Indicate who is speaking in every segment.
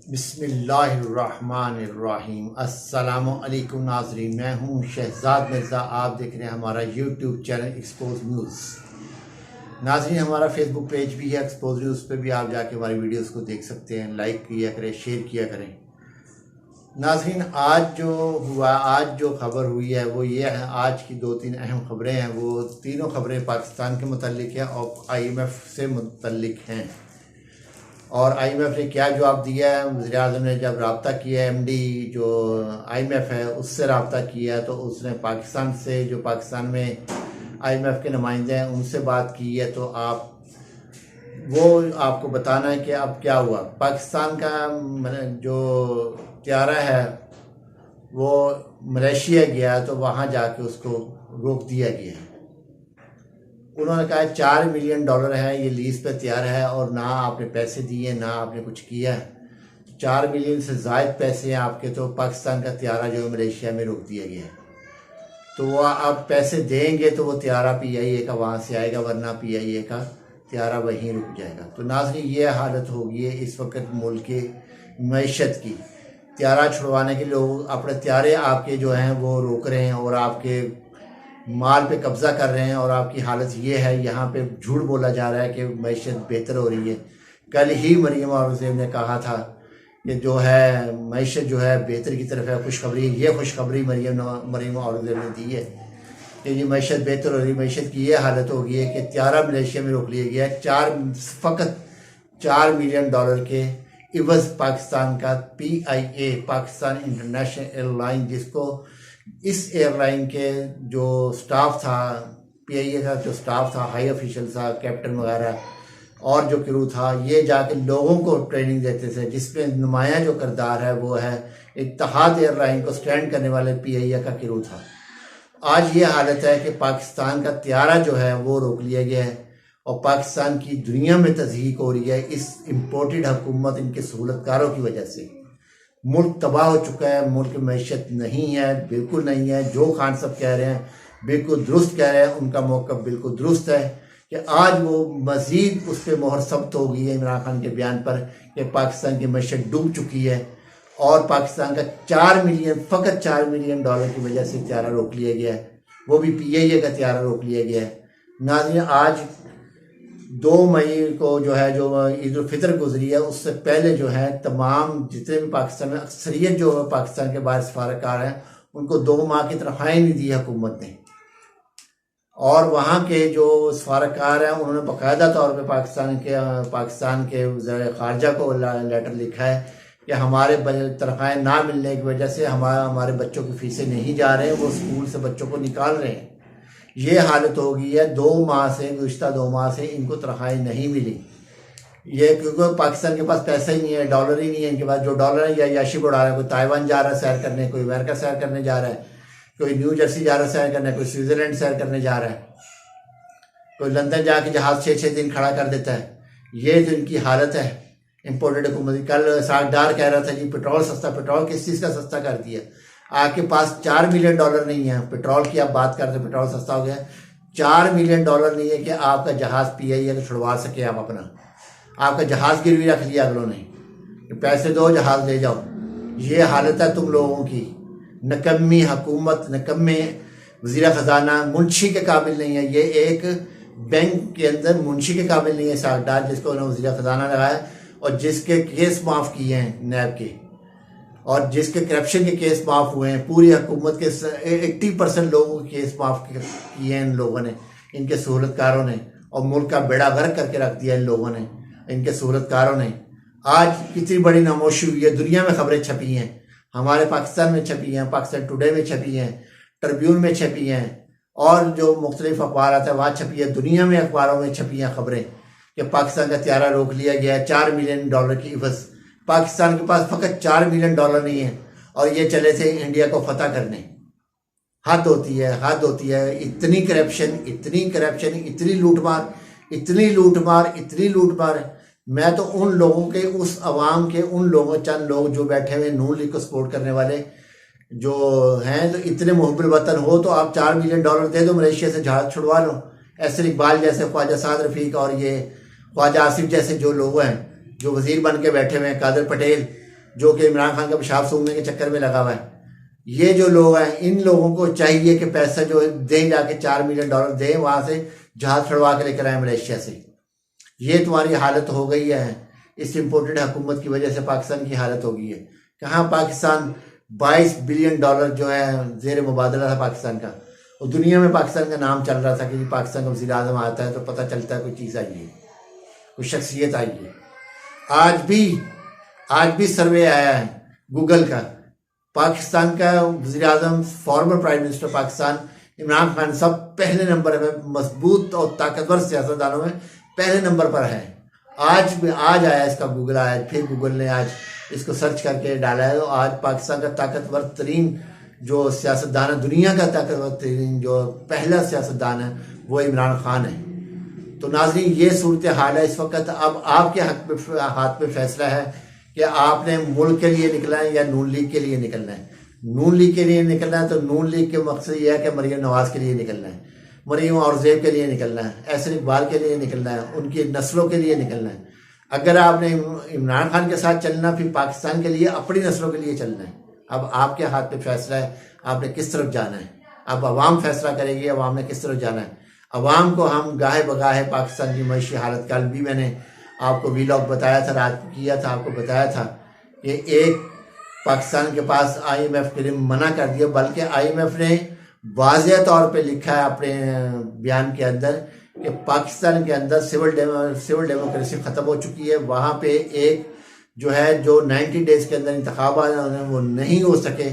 Speaker 1: बिस्मिल्लाहिर्रहमानिर्रहीम। अस्सलामुअलैकुम नाज़रीन, मैं हूँ शहजाद मिर्ज़ा। आप देख रहे हैं हमारा यूट्यूब चैनल एक्सपोज न्यूज़। नाज़रीन, हमारा फेसबुक पेज भी है एक्सपोज न्यूज़, पे भी आप जाके हमारी वीडियोस को देख सकते हैं। लाइक किया करें, शेयर किया करें। नाज़रीन, आज जो खबर हुई है वो ये है, आज की 2-3 अहम खबरें हैं। वो तीनों खबरें पाकिस्तान के मुतालिक हैं और IMF से मुतालिक हैं। और IMF ने क्या जवाब दिया है? वज़ीर-ए-आज़म ने जब रब्ता किया, MD जो IMF है उससे रब्ता किया, तो उसने पाकिस्तान से, जो पाकिस्तान में IMF के नुमाइंदे हैं, उनसे बात की है। तो आपको बताना है कि अब क्या हुआ। पाकिस्तान का जो त्यारा है वो मलेशिया गया, तो वहाँ जाके उसको रोक दिया गया है। उन्होंने कहा $4 मिलियन है, ये लीज पे तैयार है और ना आपने पैसे दिए ना आपने कुछ किया। 4 मिलियन से ज़ायद पैसे हैं आपके, तो पाकिस्तान का त्यारा जो मलेशिया में रोक दिया गया है। तो वो आप पैसे देंगे तो वो त्यारा PIA का वहाँ से आएगा, वरना PIA का त्यारा वहीं रुक जाएगा। तो नाज़रीन, ये हालत हो गई है इस वक्त मुल्क के मईशत की। त्यारा छुड़वाने के लोग अपने त्यारे आपके जो हैं वो रोक रहे हैं और आपके माल पे कब्ज़ा कर रहे हैं। और आपकी हालत ये है, यहाँ पे झूठ बोला जा रहा है कि मईशत बेहतर हो रही है। कल ही मरियम औरंगज़ेब ने कहा था कि जो है मईशत जो है बेहतर की तरफ है, खुशखबरी। ये खुशखबरी मरियम औरंगज़ेब ने दी है कि ये मईशत बेहतर हो रही है। मईशत की ये हालत हो गई है कि त्यारा मलेशिया में रोक लिया गया है। फ़कत $4 मिलियन के इवज़ पाकिस्तान का PIA, पाकिस्तान इंटरनेशनल एयरलाइन, जिसको इस एयरलाइन के जो स्टाफ था, PIA का जो स्टाफ था, हाई ऑफिशियल था, कैप्टन वगैरह और जो क्रू था, ये जाके लोगों को ट्रेनिंग देते थे, जिसमें नुमाया जो किरदार है वो है इत्तेहाद एयरलाइन को स्टैंड करने वाले PIA का क्रू था। आज ये हालत है कि पाकिस्तान का त्यारा जो है वो रोक लिया गया है और पाकिस्तान की दुनिया में तज़हीक हो रही है इस इम्पोर्टेड हुकूमत, इनके सहूलतकारों की वजह से। मुल्क तबाह हो चुका है, मुल्क में मैशत नहीं है, बिल्कुल नहीं है। जो खान साहब कह रहे हैं बिल्कुल दुरुस्त कह रहे हैं, उनका मौक़िफ़ बिल्कुल दुरुस्त है कि आज वो मज़ीद उस पर मोहर सब्त हो गई है इमरान खान के बयान पर कि पाकिस्तान की मैशत डूब चुकी है और पाकिस्तान का फ़कत 4 मिलियन की वजह से त्यारा रोक लिया गया है। वो भी PIA का त्यारा रोक लिया गया है। नाज़रीन, आज 2 मई को जो है, जो ईद उल फितर गुजरी है, उससे पहले जो है तमाम जितने भी पाकिस्तान में अक्सरियत जो पाकिस्तान के बाहर सफारतकार हैं, उनको 2 माह की तनख्वाहें नहीं दी हुकूमत ने। और वहाँ के जो सफारतकार हैं उन्होंने बाकायदा तौर पे पाकिस्तान के वज़ीर ख़ारजा को लेटर लिखा है कि हमारे तनख्वाहें ना मिलने की वजह से हमारे बच्चों की फ़ीसें नहीं जा रहे हैं, वो स्कूल से बच्चों को निकाल रहे हैं। ये हालत हो गई है। 2 माह से, गुज़िश्ता 2 माह से इनको तनख्वाहें नहीं मिली। ये क्योंकि पाकिस्तान के पास पैसा ही नहीं है, डॉलर ही नहीं है इनके पास। जो डॉलर है या याशी बढ़ा रहा है, कोई ताइवान जा रहा है सैर करने, कोई अमेरिका सैर करने जा रहा है, कोई न्यू जर्सी जा रहा है सैर करने, कोई स्विट्ज़रलैंड सैर करने जा रहा है, कोई लंदन जाके जहाज़ 6-6 दिन खड़ा कर देता है। ये जो इनकी हालत है इम्पोर्टेड हुकूमत। कल सागदार कह रहा था जी पेट्रोल सस्ता। पेट्रोल किस चीज़ का सस्ता कर दिया? आपके पास $4 मिलियन नहीं है। पेट्रोल की आप बात करते हैं, पेट्रोल सस्ता हो गया। $4 मिलियन नहीं है कि आपका जहाज़ PIA को छुड़वा सके। आप अपना आपका जहाज़ गिरवी रख लिया अगलों ने, पैसे दो जहाज़ ले जाओ। ये हालत है तुम लोगों की। नकम्मी हुकूमत, नकम्मे वज़ीर ख़जाना, मुंशी के काबिल नहीं है। ये एक बैंक के अंदर मुंशी के काबिल नहीं है सागदार, जिसको उन्होंने वज़ीर ख़जाना लगाया और जिसके केस माफ़ किए हैं नैब के, और जिसके करप्शन के केस माफ़ हुए हैं। पूरी हुकूमत के 80% लोगों के केस माफ़ किए हैं इन लोगों ने, इनके सहूलतकारों ने। और मुल्क का बेड़ा गर्क करके रख दिया इन लोगों ने, इनके सहूलतकारों ने। आज कितनी बड़ी नामोशी हुई है, दुनिया में खबरें छपी हैं, हमारे पाकिस्तान में छपी हैं, पाकिस्तान टुडे में छपी हैं, ट्रिब्यून में छपी हैं, और जो मुख्तलिफ अखबार आते हैं वहाँ छपी है। दुनिया में अखबारों में छपी हैं खबरें कि पाकिस्तान का त्यारा रोक लिया गया है $4 मिलियन की इवज़। पाकिस्तान के पास फ़कत $4 मिलियन नहीं है और ये चले थे इंडिया को फतह करने। हद होती है, हद होती है। इतनी करप्शन, इतनी करप्शन, इतनी लूटमार, इतनी लूटमार, इतनी लूटमार। मैं तो उन लोगों के, उस अवाम के, उन लोगों, चंद लोग जो बैठे हुए नून लीग को सपोर्ट करने वाले जो हैं, तो इतने मुहब्बिल वतन हो तो आप $4 मिलियन दे दो, मलेशिया से जहाज छुड़वा लो। ऐसे इकबाल जैसे, ख्वाजा साद रफ़ीक और ये ख्वाजा आसिफ जैसे जो लोग हैं, जो वज़ीर बन के बैठे हुए हैं, कादर पटेल, जो कि इमरान खान का पेशाब सूंघने के चक्कर में लगा हुआ है। ये जो लोग हैं, इन लोगों को चाहिए कि पैसा जो दें, जाके $4 मिलियन दें, वहां से जहाज छुड़वा के लेकर आए मलेशिया से। ये तुम्हारी हालत हो गई है, इस इम्पोर्टेड हुकूमत की वजह से पाकिस्तान की हालत हो गई है। कहाँ पाकिस्तान $22 बिलियन जो है जेर मुबादला था पाकिस्तान का, और दुनिया में पाकिस्तान का नाम चल रहा था कि पाकिस्तान का वज़ीर आज़म आता है तो पता चलता है कोई चीज़ आई है, कोई शख्सियत आई है। आज भी सर्वे आया है गूगल का, पाकिस्तान का वज़ीर आज़म, former prime minister Pakistan Imran Khan sahab पहले नंबर पर, मजबूत और ताकतवर सियासतदानों में पहले नंबर पर है। आज आया इसका गूगल आया, फिर गूगल ने आज इसको सर्च करके डाला है, तो आज पाकिस्तान का ताकतवर तरीन जो सियासतदान है, दुनिया का ताकतवर तरीन जो पहला सियासतदान है, वो इमरान खान है। तो नाज़रीन, ये सूरत हाल है इस वक्त। अब आपके हाथ में फैसला है कि आपने मुल्क के लिए निकलना है या नून लीग के लिए निकलना है। नून लीग के लिए निकलना है तो नून लीग के मकसद ये है कि मरियम नवाज़ के लिए निकलना है, मरियम औरंगज़ेब के लिए निकलना है, एहसन इकबाल के लिए निकलना है, उनकी नस्लों के लिए निकलना है। अगर आपने इमरान खान के साथ चलना, फिर पाकिस्तान के लिए, अपनी नस्लों के लिए चलना है। अब आपके हाथ में फैसला है, आपने किस तरफ जाना है। अब अवाम फैसला करेगी अवाम ने किस तरफ जाना है। अवाम को हम गाहे बगाहे पाकिस्तान की मईशी हालत, कल भी मैंने आपको वीलॉग बताया था, रात किया था, आपको बताया था कि एक पाकिस्तान के पास IMF के लिए मना कर दिया, बल्कि IMF ने वाज़ेह तौर पे लिखा है अपने बयान के अंदर कि पाकिस्तान के अंदर सिविल डेमोक्रेसी ख़त्म हो चुकी है। वहाँ पे एक जो है जो 90 डेज़ के अंदर इंतखाबात वो नहीं हो सके,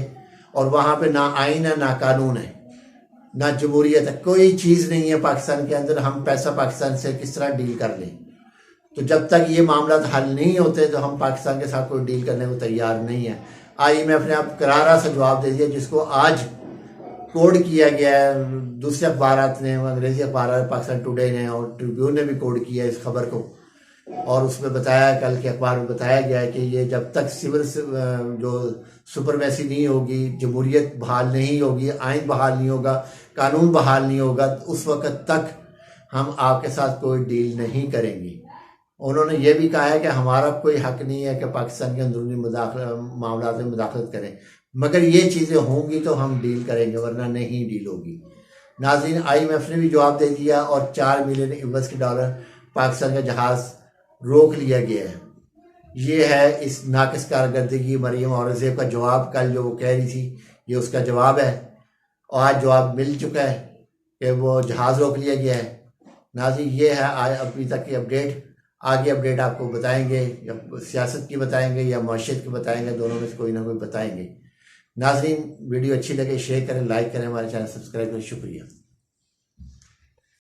Speaker 1: और वहाँ पे ना आइन है, ना कानून है, ना जमहूरियत है, कोई चीज़ नहीं है पाकिस्तान के अंदर। हम पैसा पाकिस्तान से किस तरह डील कर लें? तो जब तक ये मामला हल नहीं होते तो हम पाकिस्तान के साथ कोई डील करने को तैयार नहीं है। IMF ने अब करारा सा जवाब दे दिया, जिसको आज कोड किया गया है। दूसरे अखबारात ने, अंग्रेजी अखबार पाकिस्तान टुडे ने और ट्रिब्यून ने भी कोड किया है इस खबर को, और उसमें बताया, कल के अखबार में बताया गया है कि ये जब तक सिविल जो सुपरमेसी नहीं होगी, जमहूरियत बहाल नहीं होगी, आइन बहाल नहीं होगा, कानून बहाल नहीं होगा, उस वक़्त तक हम आपके साथ कोई डील नहीं करेंगे। उन्होंने ये भी कहा है कि हमारा कोई हक नहीं है कि पाकिस्तान के अंदरूनी मामला में मुदाखलत करें, मगर ये चीज़ें होंगी तो हम डील करेंगे, वरना नहीं डील होगी। नाज़रीन, IMF ने भी जवाब दे दिया और $4 मिलियन US के डॉलर पाकिस्तान का जहाज़ रोक लिया गया है। ये है इस नाकिस कारकर्दगी मरियम औरंगज़ेब का जवाब। कल जो वो कह रही थी, ये उसका जवाब है, और आज जवाब मिल चुका है कि वो जहाज़ रोक लिया गया है। नाज़रीन, ये है आज अभी तक की अपडेट। आगे अपडेट आपको बताएंगे, या सियासत की बताएंगे या मईशत की बताएंगे, दोनों में से कोई ना कोई बताएंगे। नाज़रीन, वीडियो अच्छी लगे शेयर करें, लाइक करें, हमारे चैनल सब्सक्राइब करें। शुक्रिया।